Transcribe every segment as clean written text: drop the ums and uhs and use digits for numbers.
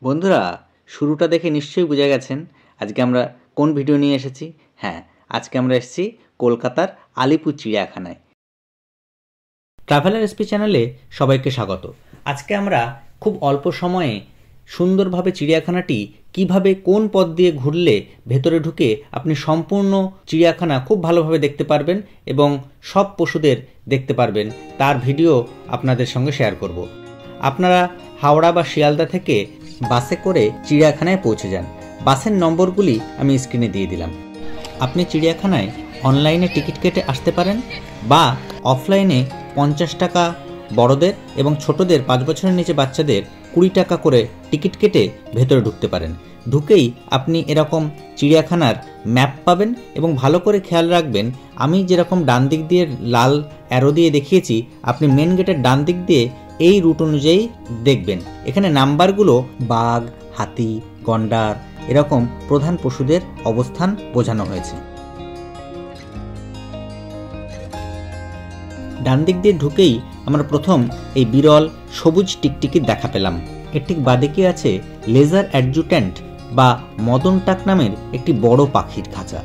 বন্ধুরা, শুরুটা দেখে নিশ্চয়ই বুঝে গেছেন আজকে আমরা কোন ভিডিও নিয়ে এসেছি। হ্যাঁ, আজকে আমরা এসেছি কলকাতার আলিপুর চিড়িয়াখানায়। ট্রাভেলার এসপি চ্যানেলে সবাইকে স্বাগত। আজকে আমরা খুব অল্প সময়ে সুন্দরভাবে চিড়িয়াখানাটি কিভাবে কোন পথ দিয়ে ঘুরলে ভেতরে ঢুকে আপনি সম্পূর্ণ চিড়িয়াখানা খুব ভালোভাবে দেখতে পারবেন এবং সব পশুদের দেখতে পারবেন তার ভিডিও আপনাদের সঙ্গে শেয়ার করব। আপনারা হাওড়া বা শিয়ালদা থেকে বাসে করে চিড়িয়াখানায় পৌঁছে যান। বাসের নম্বরগুলি আমি স্ক্রিনে দিয়ে দিলাম। আপনি চিড়িয়াখানায় অনলাইনে টিকিট কেটে আসতে পারেন বা অফলাইনে 50 টাকা বড়দের এবং ছোটদের 5 বছরের নিচে বাচ্চাদের 20 টাকা করে টিকিট কেটে ভেতরে ঢুকতে পারেন। ঢুকেই আপনি এরকম চিড়িয়াখানার ম্যাপ পাবেন এবং ভালো করে খেয়াল রাখবেন, আমি যেরকম ডান দিক দিয়ে লাল অ্যারো দিয়ে দেখিয়েছি, আপনি মেন গেটের ডান দিক দিয়ে এই রুট অনুযায়ী দেখবেন। এখানে নাম্বারগুলো বাঘ, হাতি, গন্ডার এরকম প্রধান পশুদের অবস্থান বোঝানো হয়েছে। ডান দিক দিয়ে ঢুকেই আমরা প্রথম এই বিরল সবুজ টিকটিকির দেখা পেলাম। এর ঠিক বাদিকে আছে লেজার অ্যাডজুট্যান্ট বা মদন টাক নামের একটি বড় পাখির খাঁচা।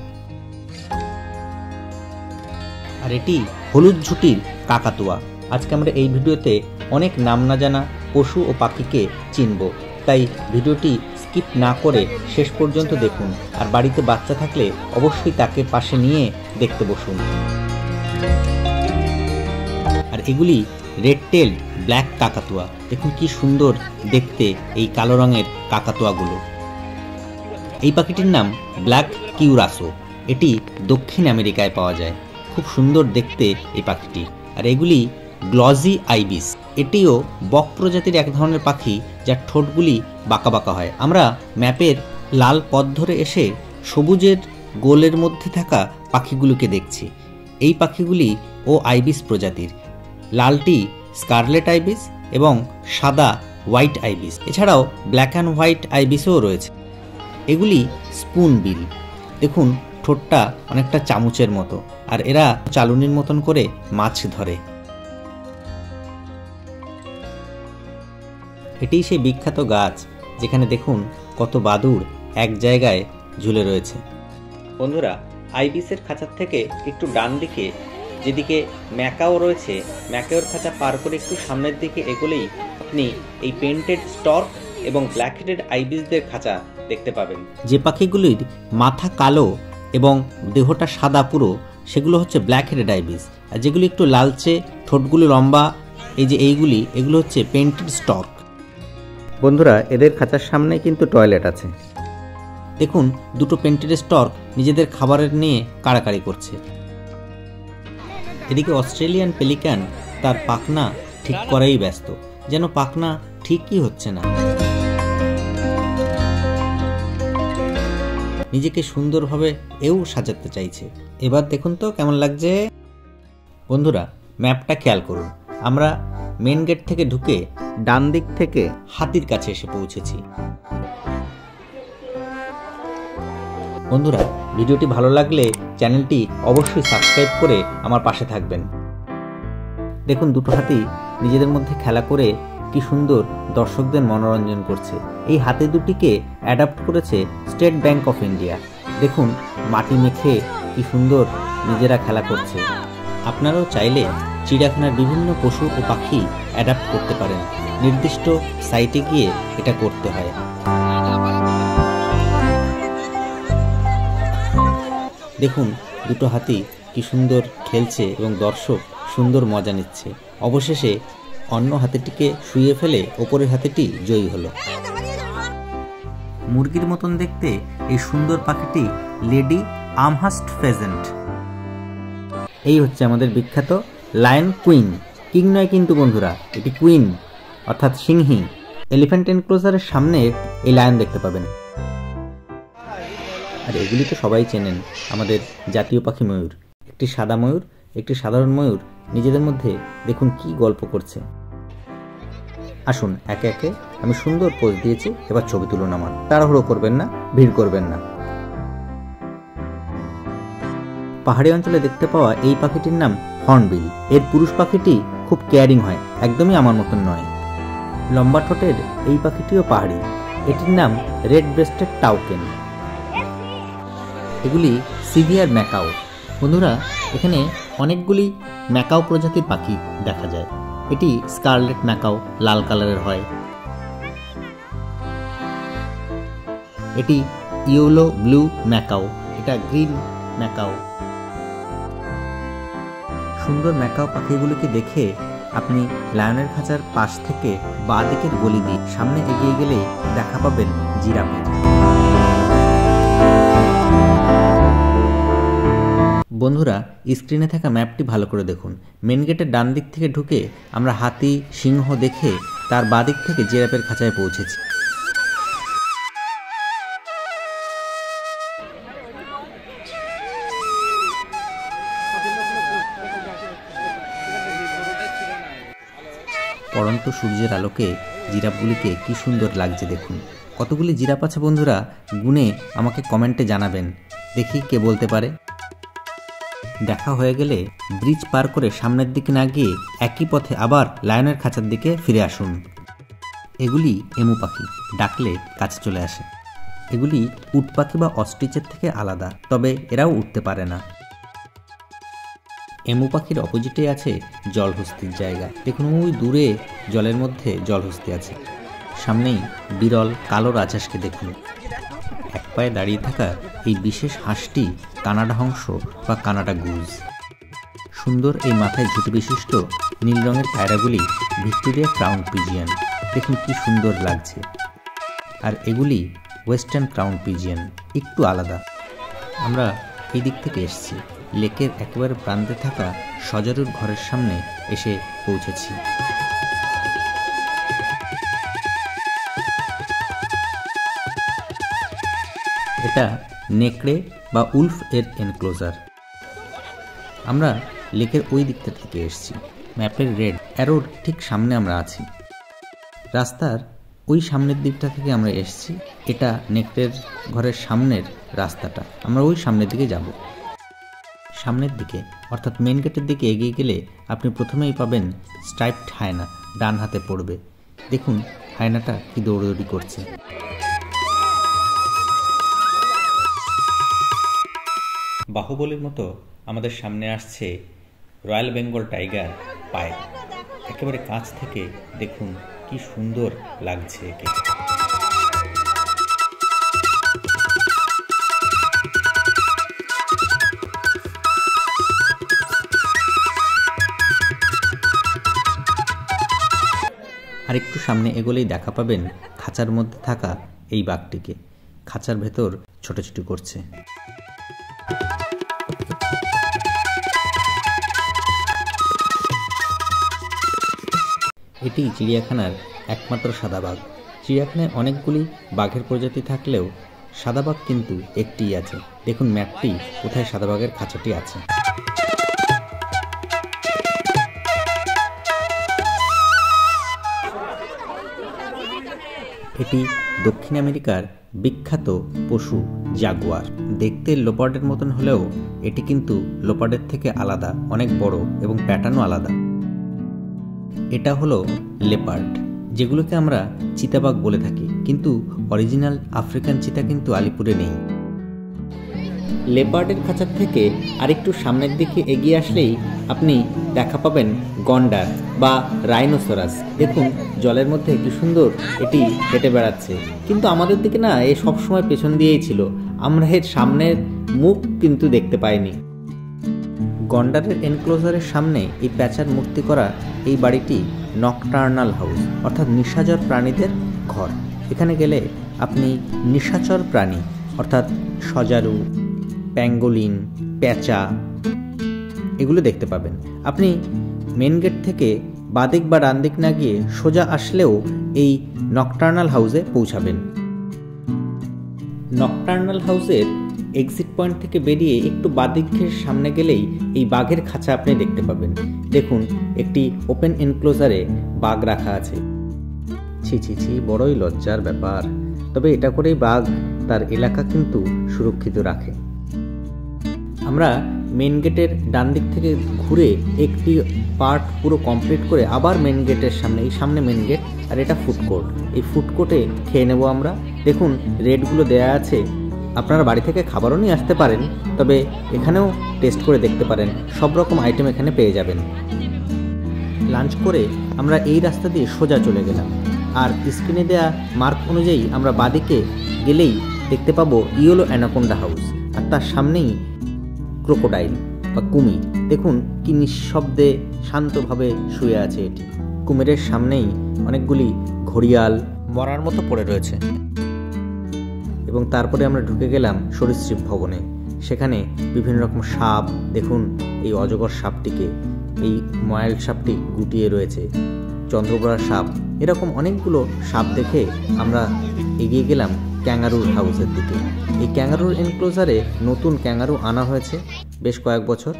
আর এটি হলুদ ঝুটির কাকাতুয়া। আজকে আমরা এই ভিডিওতে অনেক নাম না জানা পশু ও পাখিকে চিনব, তাই ভিডিওটি স্কিপ না করে শেষ পর্যন্ত দেখুন। আর বাড়িতে বাচ্চা থাকলে অবশ্যই তাকে পাশে নিয়ে দেখতে বসুন। আর এগুলি রেড টেল ব্ল্যাক কাকাতুয়া। দেখুন কি সুন্দর দেখতে এই কালো রঙের কাকাতুয়াগুলো। এই পাখিটির নাম ব্ল্যাক কিউরাসো। এটি দক্ষিণ আমেরিকায় পাওয়া যায়। খুব সুন্দর দেখতে এই পাখিটি। আর এগুলি গ্লজি আইবিস। এটিও বক প্রজাতির এক ধরনের পাখি যার ঠোঁটগুলি বাঁকা বাঁকা হয়। আমরা ম্যাপের লাল পথ ধরে এসে সবুজের গোলের মধ্যে থাকা পাখিগুলোকে দেখছি। এই পাখিগুলি ও আইবিস প্রজাতির। লালটি স্কারলেট আইবিস এবং সাদা হোয়াইট আইবিস। এছাড়াও ব্ল্যাক অ্যান্ড হোয়াইট আইবিসও রয়েছে। এগুলি স্পুন বিল। দেখুন ঠোঁটটা অনেকটা চামচের মতো। আর এরা চালুনির মতন করে মাছ ধরে। এটি সেই বিখ্যাত গাছ যেখানে দেখুন কত বাদুড় এক জায়গায় ঝুলে রয়েছে। বন্ধুরা, আইবিসের খাঁচার থেকে একটু ডান দিকে যেদিকে ম্যাকাও রয়েছে, ম্যাকাওর খাঁচা পার করে একটু সামনের দিকে এগোলেই আপনি এই পেন্টেড স্টর্ক এবং ব্ল্যাক হেডেড আইবিসদের খাঁচা দেখতে পাবেন। যে পাখিগুলির মাথা কালো এবং দেহটা সাদা পুরো, সেগুলো হচ্ছে ব্ল্যাক হেডেড আইবিস। আর যেগুলি একটু লালচে, ঠোঁটগুলো লম্বা, এগুলো হচ্ছে পেন্টেড স্টর্ক। বন্ধুরা, এদের খাঁচার সামনে কিন্তু টয়লেট আছে। দেখুন দুটো পেন্টেড স্টর্ক নিজেদের খাবারের নিয়ে কাড়াকাড়ি করছে। এদিকে অস্ট্রেলিয়ান পেলিক্যান তার পাখনা ঠিক করাই ব্যস্ত, যেন পাখনা ঠিকই হচ্ছে না। নিজেকে সুন্দরভাবে এও সাজাতে চাইছে। এবার দেখুন তো কেমন লাগছে। বন্ধুরা, ম্যাপটা খেয়াল করুন। আমরা মেন গেট থেকে ঢুকে ডান দিক থেকে হাতির কাছে এসে পৌঁছেছি। বন্ধুরা, ভিডিওটি ভালো লাগলে চ্যানেলটি অবশ্যই সাবস্ক্রাইব করে আমার পাশে থাকবেন। দেখুন দুটো হাতি নিজেদের মধ্যে খেলা করে কি সুন্দর দর্শকদের মনোরঞ্জন করছে। এই হাতি দুটিকে অ্যাডাপ্ট করেছে স্টেট ব্যাংক অফ ইন্ডিয়া। দেখুন মাটি মেখে কি সুন্দর নিজেরা খেলা করছে। আপনারাও চাইলে চিড়িয়াখানার বিভিন্ন পশু ও পাখি অ্যাডাপ্ট করতে পারেন। নির্দিষ্ট সাইটে গিয়ে এটা করতে হয়। দেখুন দুটো হাতি কি সুন্দর খেলছে এবং দর্শক সুন্দর মজা নিচ্ছে। অবশেষে অন্য হাতিটিকে শুইয়ে ফেলে ওপরের হাতিটি জয়ী হলো। মুরগির মতন দেখতে এই সুন্দর পাখিটি লেডি আমহার্স্ট ফেজেন্ট। এই হচ্ছে আমাদের বিখ্যাত লায়ন কুইন। কিং নয় কিন্তু বন্ধুরা, এটি কুইন অর্থাৎ সিংহী। এলিফ্যান্ট এনক্লোজারের সামনে এই লায়ন দেখতে পাবেন। আর এগুলি তো সবাই চেনেন, আমাদের জাতীয় পাখি ময়ূর। একটি সাদা ময়ূর, একটি সাধারণ ময়ূর নিজেদের মধ্যে দেখুন কি গল্প করছে। আসুন একে একে আমি সুন্দর পোজ দিয়েছি, এবার ছবি তুলুন আমার। তাড়াহুড়ো করবেন না, ভিড় করবেন না। পাহাড়ি অঞ্চলে দেখতে পাওয়া এই পাখিটির নাম হর্নবিল। এর পুরুষ পাখিটি খুব কেয়ারিং হয়, একদমই আমার মতন নয়। লম্বা ঠোঁটের এই পাখিটিও পাহাড়ি। এটির নাম রেড ব্রেস্টেড টাউকেন। এগুলি সিভিয়ার ম্যাকাও। বন্ধুরা, এখানে অনেকগুলি ম্যাকাও প্রজাতির পাখি দেখা যায়। এটি স্কারলেট ম্যাকাও, লাল কালারের হয়। এটি ইয়েলো ব্লু ম্যাকাও, এটা গ্রিন ম্যাকাও। সুন্দর ম্যাকাও পাখিগুলিকে দেখে আপনি লায়নের খাঁচার পাশ থেকে বাঁ দিকের গলি দিয়ে সামনে এগিয়ে গেলে দেখা পাবেন জিরাফের। বন্ধুরা, স্ক্রিনে থাকা ম্যাপটি ভালো করে দেখুন। মেন গেটের ডান দিক থেকে ঢুকে আমরা হাতি, সিংহ দেখে তার বাঁ দিক থেকে জিরাফের খাঁচায় পৌঁছেছি। পড়ন্ত সূর্যের আলোকে জিরাফগুলিকে কি সুন্দর লাগছে দেখুন। কতগুলি জিরাফ আছে বন্ধুরা, গুনে আমাকে কমেন্টে জানাবেন, দেখি কে বলতে পারে। দেখা হয়ে গেলে ব্রিজ পার করে সামনের দিকে না গিয়ে একই পথে আবার লায়নের খাঁচার দিকে ফিরে আসুন। এগুলি এমু পাখি, ডাকলে কাছে চলে আসে। এগুলি উট পাখি বা অস্ট্রিচের থেকে আলাদা, তবে এরাও উঠতে পারে না। এমু পাখির অপোজিটে আছে জলহস্তির জায়গা। দেখুন ওই দূরে জলের মধ্যে জলহস্তি আছে। সামনেই বিরল কালো রাজহাঁসকে দেখুন। এক পায়ে দাঁড়িয়ে থাকা এই বিশেষ হাঁসটি কানাডা হংস বা কানাডা গুজ। সুন্দর এই মাথায় ঝুঁটি বিশিষ্ট নীল রঙের পায়রাগুলি ভিক্টোরিয়া ক্রাউন পিজিয়ন। দেখুন কি সুন্দর লাগছে। আর এগুলি ওয়েস্টার্ন ক্রাউন পিজিয়ন, একটু আলাদা। আমরা এই দিক থেকে এসেছি, লেকের একেবারে প্রান্তে থাকা সজারুর ঘরের সামনে এসে পৌঁছেছি। এটা নেকড়ে বা উলফ এর এনক্লোজার। আমরা লেকের ওই দিকটা থেকে এসেছি। ম্যাপের রেড অ্যারোর ঠিক সামনে আমরা আছি। রাস্তার ওই সামনের দিকটা থেকে আমরা এসেছি। এটা নেকড়ের ঘরের সামনের রাস্তাটা। আমরা ওই সামনের দিকে যাব। সামনের দিকে অর্থাৎ মেন গেটের দিকে এগিয়ে গেলে আপনি প্রথমেই পাবেন স্ট্রাইপড হায়না, ডান হাতে পড়বে। দেখুন হায়নাটা কি দৌড়দৌড়ি করছে। বাহুবলীর মতো আমাদের সামনে আসছে রয়্যাল বেঙ্গল টাইগার পায়েল। একেবারে কাছ থেকে দেখুন কি সুন্দর লাগছে একে। আর একটু সামনে এগোলেই দেখা পাবেন খাঁচার মধ্যে থাকা এই বাঘটিকে। খাঁচার ভেতর ছোটাছুটি করছে। এটি চিড়িয়াখানার একমাত্র সাদা বাঘ। চিড়িয়াখানায় অনেকগুলি বাঘের প্রজাতি থাকলেও সাদা বাঘ কিন্তু একটিই আছে। দেখুন ম্যাপটি কোথায় সাদা বাঘের খাঁচাটি আছে। এটি দক্ষিণ আমেরিকার বিখ্যাত পশু জাগুয়ার। দেখতে লোপার্ডের মতন হলেও এটি কিন্তু লোপার্ডের থেকে আলাদা, অনেক বড় এবং প্যাটার্নও আলাদা। এটা হলো লেপার্ড, যেগুলোকে আমরা চিতাবাঘ বলে থাকি, কিন্তু অরিজিনাল আফ্রিকান চিতা কিন্তু আলিপুরে নেই। লেপার্ডের খাঁচার থেকে আরেকটু সামনের দিকে এগিয়ে আসলেই আপনি দেখা পাবেন গন্ডার বা রাইনোসরাস। দেখুন জলের মধ্যে কি সুন্দর এটি হেঁটে বেড়াচ্ছে, কিন্তু আমাদের দিকে না এ সবসময় পেছন দিয়েই ছিল। আমরা এর সামনের মুখ কিন্তু দেখতে পাইনি। গন্ডারের এনক্লোজারের সামনে এই প্যাঁচার মূর্তি করা এই বাড়িটি নকটার্নাল হাউস, অর্থাৎ নিশাচর প্রাণীদের ঘর। এখানে গেলে আপনি নিশাচর প্রাণী অর্থাৎ সজারু, প্যাঙ্গোলিন, প্যাঁচা এগুলো দেখতে পাবেন। আপনি মেন গেট থেকে বাদিক বা ডান দিক না গিয়ে সোজা আসলেও এই নকটার্নাল হাউসে পৌঁছাবেন। নকটার্নাল হাউসের এক্সিট পয়েন্ট থেকে বেরিয়ে একটু বাদিকের সামনে গেলেই এই বাঘের খাঁচা আপনি দেখতে পাবেন। দেখুন একটি ওপেন এনক্লোজারে বাঘ রাখা আছে। ছি ছি ছি, বড়ই লজ্জার ব্যাপার। তবে এটা করেই বাঘ তার এলাকা কিন্তু সুরক্ষিত রাখে। আমরা মেন গেটের ডান দিক থেকে ঘুরে একটি পার্ট পুরো কমপ্লিট করে আবার মেন গেটের সামনে, এই সামনে মেন গেট, আর এটা ফুড কোর্ট। এই ফুড কোর্টে খেয়ে নেব আমরা। দেখুন রেটগুলো দেয়া আছে, আপনারা বাড়ি থেকে খাবারও নিয়ে আসতে পারেন, তবে এখানেও টেস্ট করে দেখতে পারেন। সব রকম আইটেম এখানে পেয়ে যাবেন। লাঞ্চ করে আমরা এই রাস্তা দিয়ে সোজা চলে গেলাম, আর স্ক্রিনে দেয়া মার্ক অনুযায়ী আমরা বাদিকে গেলেই দেখতে পাবো ইয়েলো অ্যানাকোন্ডা হাউস, আর তার সামনেই ক্রোকোডাইল বা কুমির। দেখুন কি নিঃশব্দে শান্তভাবে শুয়ে আছে এটি। কুমিরের সামনেই অনেকগুলি ঘড়িয়াল মরার মতো পড়ে রয়েছে। এবং তারপরে আমরা ঢুকে গেলাম সরীসৃপ ভবনে। সেখানে বিভিন্ন রকম সাপ, দেখুন এই অজগর সাপটিকে, এই ময়াল সাপটি গুটিয়ে রয়েছে, চন্দ্রবোড়ার সাপ, এরকম অনেকগুলো সাপ দেখে আমরা এগিয়ে গেলাম ক্যাঙ্গারুর হাউসের দিকে। এই ক্যাঙ্গারুর এনক্লোজারে নতুন ক্যাঙ্গারু আনা হয়েছে বেশ কয়েক বছর।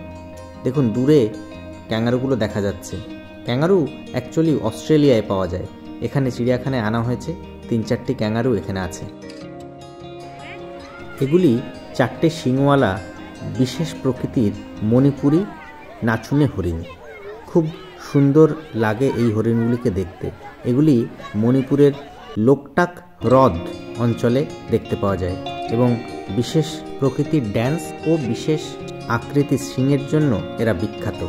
দেখুন দূরে ক্যাঙ্গারুগুলো দেখা যাচ্ছে। ক্যাঙ্গারু অ্যাকচুয়ালি অস্ট্রেলিয়ায় পাওয়া যায়, এখানে চিড়িয়াখানায় আনা হয়েছে। 3-4টি ক্যাঙ্গারু এখানে আছে। এগুলি 4টে শিংওয়ালা বিশেষ প্রকৃতির মণিপুরি নাচুনে হরিণ। খুব সুন্দর লাগে এই হরিণগুলিকে দেখতে। এগুলি মণিপুরের লোকটাক হ্রদ অঞ্চলে দেখতে পাওয়া যায় এবং বিশেষ প্রকৃতির ড্যান্স ও বিশেষ আকৃতির শিংয়ের জন্য এরা বিখ্যাত।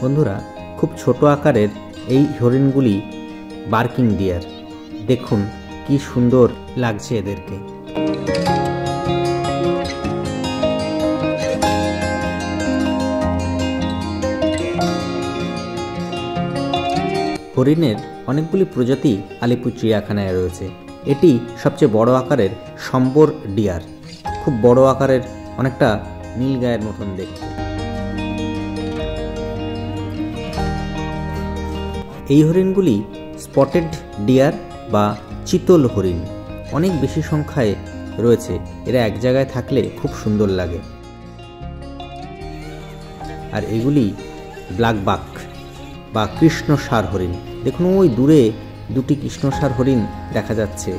বন্ধুরা, খুব ছোট আকারের এই হরিণগুলি বার্কিং ডিয়ার। দেখুন কি সুন্দর লাগছে এদেরকে। হরিণের অনেকগুলি প্রজাতি আলিপুর চিড়িয়াখানায় রয়েছে। এটি সবচেয়ে বড় আকারের সম্বর ডিয়ার, খুব বড় আকারের, অনেকটা নীলগায়ের মতন দেখতে। এই হরিণগুলি স্পটেড ডিয়ার বা চিতল হরিণ, অনেক বেশি সংখ্যায় রয়েছে। এরা এক জায়গায় থাকলে খুব সুন্দর লাগে। আর এগুলি ব্ল্যাকবাক বা কৃষ্ণসার হরিণ। দেখুন ওই দূরে 2টি কৃষ্ণসার হরিণ দেখা যাচ্ছে।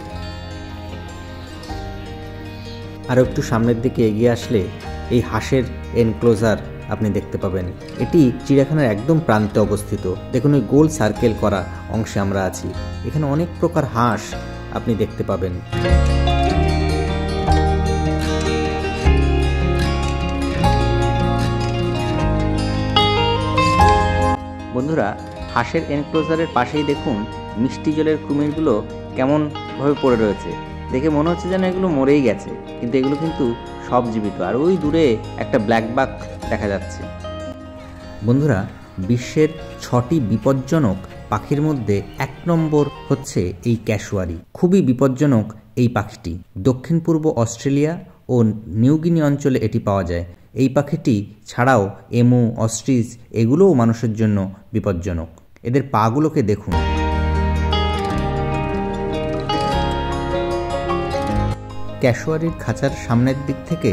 আর একটু সামনের দিকে এগিয়ে আসলে এই হাঁসের এনক্লোজার আপনি দেখতে পাবেন। এটি চিড়িয়াখানার একদম প্রান্তে অবস্থিত। দেখুন ওই গোল সার্কেল করা অংশে আমরা আছি। এখানে অনেক প্রকার হাঁস আপনি দেখতে পাবেন। বন্ধুরা, হাঁসের এনক্লোজারের পাশেই দেখুন মিষ্টি জলের কুমিরগুলো কেমনভাবে পড়ে রয়েছে। দেখে মনে হচ্ছে যেন এগুলো মরেই গেছে, কিন্তু এগুলো কিন্তু সব জীবিত। আর ওই দূরে একটা ব্ল্যাকবাক দেখা যাচ্ছে। বন্ধুরা, বিশ্বের 6টি বিপজ্জনক পাখির মধ্যে 1 নম্বর হচ্ছে এই ক্যাশুয়ারি। খুবই বিপজ্জনক এই পাখিটি। দক্ষিণ পূর্ব অস্ট্রেলিয়া ও নিউগিনি অঞ্চলে এটি পাওয়া যায়। এই পাখিটি ছাড়াও এমু, অস্ট্রিচ এগুলোও মানুষের জন্য বিপজ্জনক। এদের পাগুলোকে দেখুন। ক্যাশুয়ারির খাঁচার সামনের দিক থেকে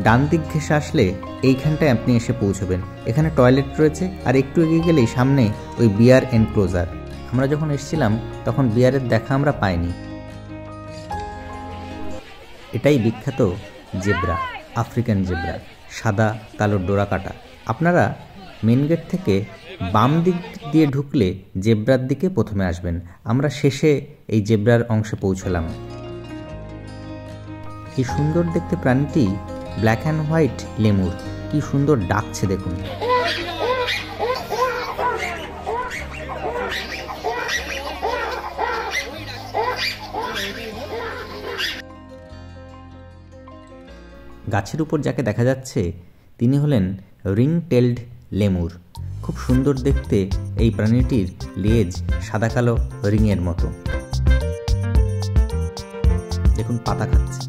ডান দিক ঘেঁষে আসলে এইখানটায় আপনি এসে পৌঁছবেন। এখানে টয়লেট রয়েছে, আর একটু এগিয়ে গেলেই সামনে ওই বিয়ার এনক্লোজার। আমরা যখন এসেছিলাম তখন বিয়ারের দেখা আমরা পাইনি। এটাই বিখ্যাত জেব্রা, আফ্রিকান জেব্রা, সাদা কালো ডোরা কাটা। আপনারা মেন গেট থেকে বাম দিক দিয়ে ঢুকলে জেব্রার দিকে প্রথমে আসবেন। আমরা শেষে এই জেব্রার অংশে পৌঁছলাম। এই সুন্দর দেখতে প্রাণীটি ব্ল্যাক অ্যান্ড হোয়াইট লেমুর। কি সুন্দর ডাকছে দেখুন। গাছের উপর যাকে দেখা যাচ্ছে তিনি হলেন রিং টেলড লেমুর। খুব সুন্দর দেখতে এই প্রাণীটির লেজ সাদা কালো রিংয়ের মতো। দেখুন পাতা খাচ্ছে।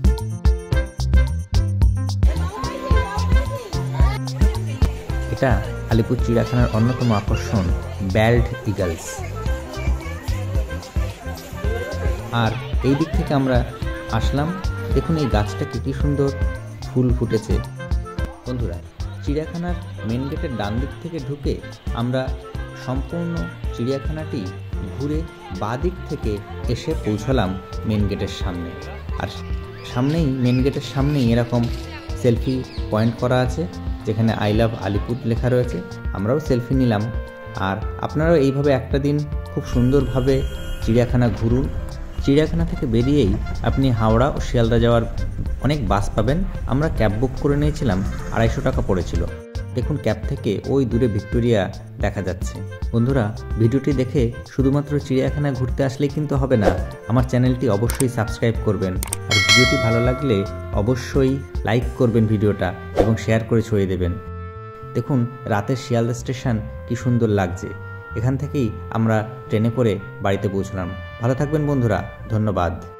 এটা আলিপুর চিড়িয়াখানার অন্যতম আকর্ষণ ব্যাল্ড ইগলস। আর এই দিক থেকে আমরা আসলাম। দেখুন এই গাছটা কি সুন্দর ফুল ফুটেছে। বন্ধুরা, চিড়িয়াখানার মেন গেটের ডান দিক থেকে ঢুকে আমরা সম্পূর্ণ চিড়িয়াখানাটি ঘুরে বাঁ দিক থেকে এসে পৌঁছলাম মেন গেটের সামনে। আর সামনেই মেন গেটের সামনেই এরকম সেলফি পয়েন্ট করা আছে, যেখানে আই লাভ আলিপুর লেখা রয়েছে। আমরাও সেলফি নিলাম। আর আপনারাও এইভাবে একটা দিন খুব সুন্দরভাবে চিড়িয়াখানা ঘুরুন। চিড়িয়াখানা থেকে বেরিয়েই আপনি হাওড়া ও শিয়ালদা যাওয়ার অনেক বাস পাবেন। আমরা ক্যাব বুক করে নিয়েছিলাম, 250 টাকা পড়েছিল। দেখুন ক্যাব থেকে ওই দূরে ভিক্টোরিয়া দেখা যাচ্ছে। বন্ধুরা, ভিডিওটি দেখে শুধুমাত্র চিড়িয়াখানা ঘুরতে আসলেই কিন্তু হবে না, আমার চ্যানেলটি অবশ্যই সাবস্ক্রাইব করবেন। আর ভিডিওটি ভালো লাগলে অবশ্যই লাইক করবেন ভিডিওটা এবং শেয়ার করে ছড়িয়ে দেবেন। দেখুন রাতের শিয়ালদা স্টেশন কি সুন্দর লাগছে। এখান থেকেই আমরা ট্রেনে করে বাড়িতে পৌঁছলাম। ভালো থাকবেন বন্ধুরা, ধন্যবাদ।